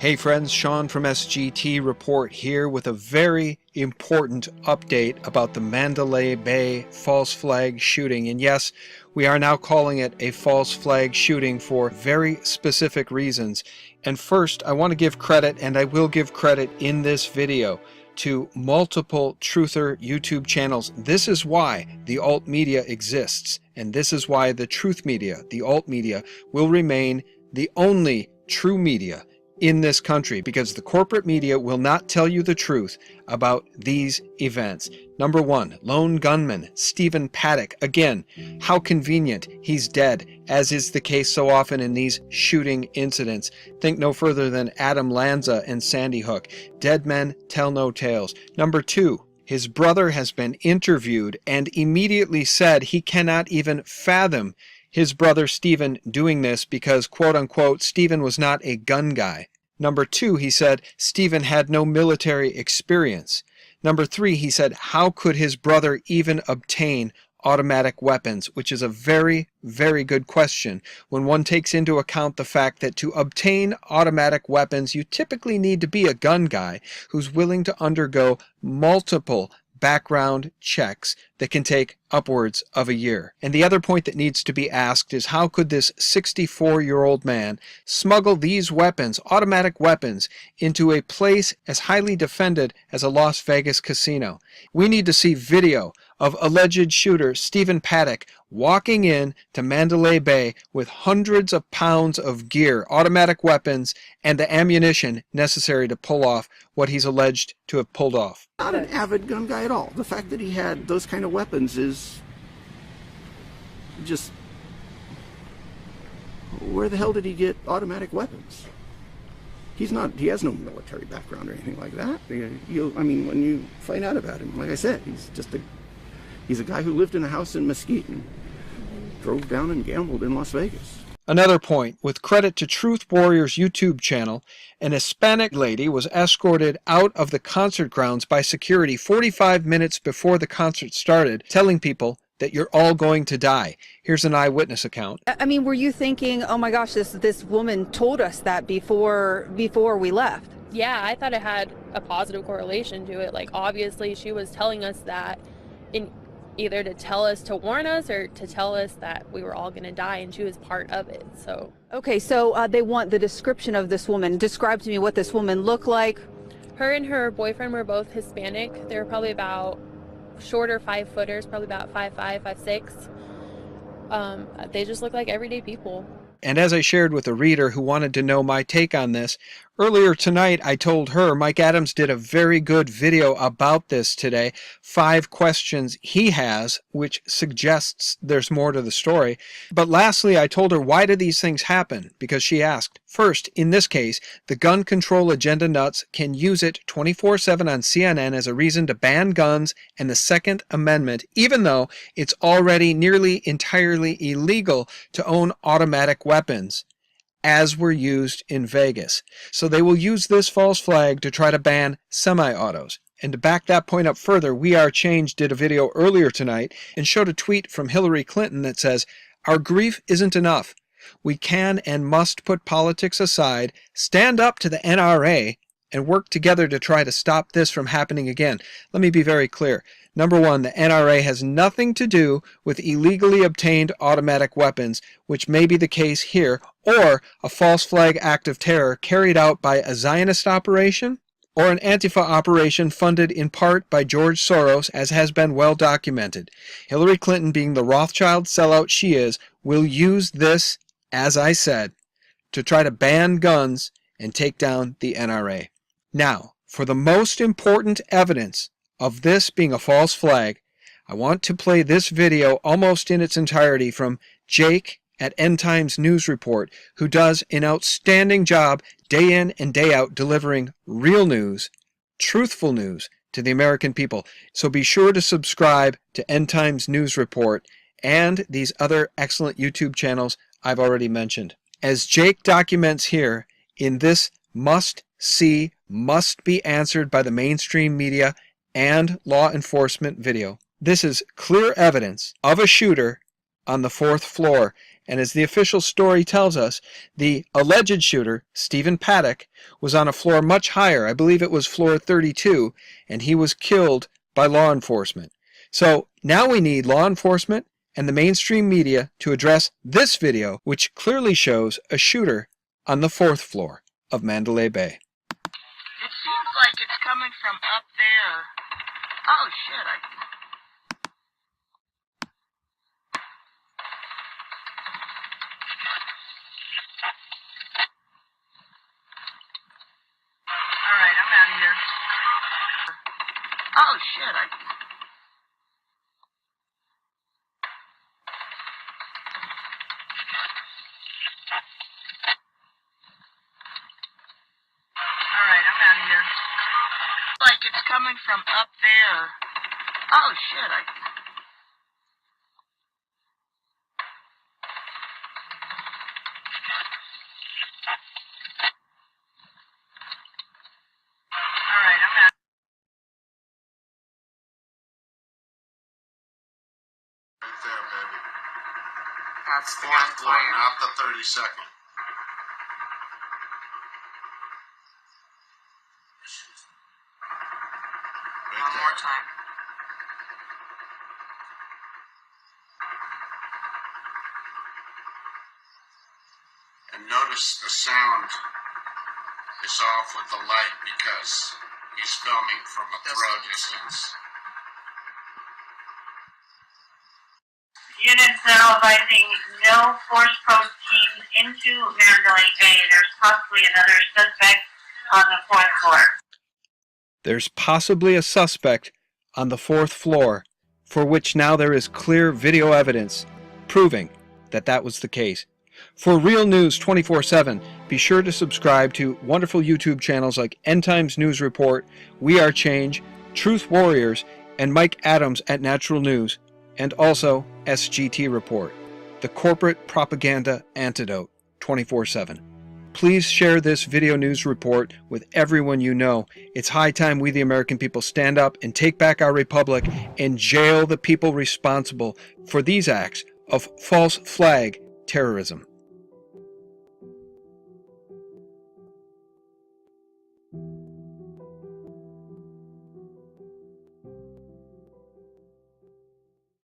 Hey friends, Sean from SGT Report here with a very important update about the Mandalay Bay false flag shooting. And yes, we are now calling it a false flag shooting for very specific reasons. And first, I want to give credit, and I will give credit in this video, to multiple truther YouTube channels. This is why the alt media exists, and this is why the truth media, the alt media, will remain the only true media in this country, because the corporate media will not tell you the truth about these events. Number one, lone gunman Stephen Paddock. Again, how convenient, he's dead, as is the case so often in these shooting incidents. Think no further than Adam Lanza and Sandy Hook. Dead men tell no tales. Number two, his brother has been interviewed and immediately said he cannot even fathom his brother Stephen doing this because, quote unquote, Stephen was not a gun guy. Number two, he said Stephen had no military experience. Number three, he said, how could his brother even obtain automatic weapons? Which is a very, very good question when one takes into account the fact that to obtain automatic weapons, you typically need to be a gun guy who's willing to undergo multiple background checks that can take upwards of a year. And the other point that needs to be asked is, how could this 64-year-old man smuggle these weapons, automatic weapons, into a place as highly defended as a Las Vegas casino? We need to see video of alleged shooter Stephen Paddock walking in to Mandalay Bay with hundreds of pounds of gear, automatic weapons, and the ammunition necessary to pull off what he's alleged to have pulled off. Not an avid gun guy at all. The fact that he had those kind of weapons is just... Where the hell did he get automatic weapons? He has no military background or anything like that. I mean, when you find out about him, like I said, he's a guy who lived in a house in Mesquite and drove down and gambled in Las Vegas. Another point, with credit to Truth Warrior's YouTube channel, an Hispanic lady was escorted out of the concert grounds by security 45 minutes before the concert started, telling people that you're all going to die. Here's an eyewitness account. I mean, were you thinking, oh my gosh, this woman told us that before we left? Yeah, I thought it had a positive correlation to it. Like, obviously she was telling us that either to tell us, to warn us, or to tell us that we were all going to die, and she was part of it. So okay, so they want the description of this woman. Describe to me what this woman looked like. Her and her boyfriend were both Hispanic. They were probably about shorter 5-footers, probably about 5'5", 5'6". They just look like everyday people. And as I shared with a reader who wanted to know my take on this, earlier tonight I told her Mike Adams did a very good video about this today. 5 questions he has, which suggests there's more to the story. But lastly, I told her, why do these things happen? Because she asked. First, in this case, the gun control agenda nuts can use it 24/7 on CNN as a reason to ban guns and the Second Amendment, even though it's already nearly entirely illegal to own automatic weapons, as were used in Vegas. So they will use this false flag to try to ban semi-autos. And to back that point up further, We Are Change did a video earlier tonight and showed a tweet from Hillary Clinton that says, "Our grief isn't enough. We can and must put politics aside, stand up to the NRA, and work together to try to stop this from happening again." Let me be very clear. Number one, the NRA has nothing to do with illegally obtained automatic weapons, which may be the case here, or a false flag act of terror carried out by a Zionist operation or an Antifa operation funded in part by George Soros, as has been well documented. Hillary Clinton, being the Rothschild sellout she is, will use this, as I said, to try to ban guns and take down the NRA. Now, for the most important evidence of this being a false flag, I want to play this video almost in its entirety from Jake at End Times News Report, who does an outstanding job day in and day out delivering real news, truthful news to the American people. So be sure to subscribe to End Times News Report and these other excellent YouTube channels I've already mentioned. As Jake documents here in this must-see, must-be answered by the mainstream media and law enforcement video, this is clear evidence of a shooter on the 4th floor, And as the official story tells us, the alleged shooter, Stephen Paddock, was on a floor much higher. I believe it was floor 32, and he was killed by law enforcement. So now we need law enforcement and the mainstream media to address this video, which clearly shows a shooter on the 4th floor of Mandalay Bay. It seems like it's coming from up there. Oh shit, Alright, I'm out of here. Oh shit, Alright, I'm out of here. Like it's coming from up there. Oh shit, Alright, I'm out. Right there, baby. That's the 4th floor, not the 32nd. One more time. And notice the sound is off with the light because he's filming from a throw distance. Units now advising no force probe teams into Mandalay Bay. There's possibly another suspect on the 4th floor. There's possibly a suspect on the 4th floor, for which now there is clear video evidence proving that that was the case. For real news 24/7, be sure to subscribe to wonderful YouTube channels like End Times News Report, We Are Change, Truth Warriors, and Mike Adams at Natural News, and also SGT Report, the corporate propaganda antidote 24/7. Please share this video news report with everyone you know. It's high time we, the American people, stand up and take back our republic and jail the people responsible for these acts of false flag terrorism.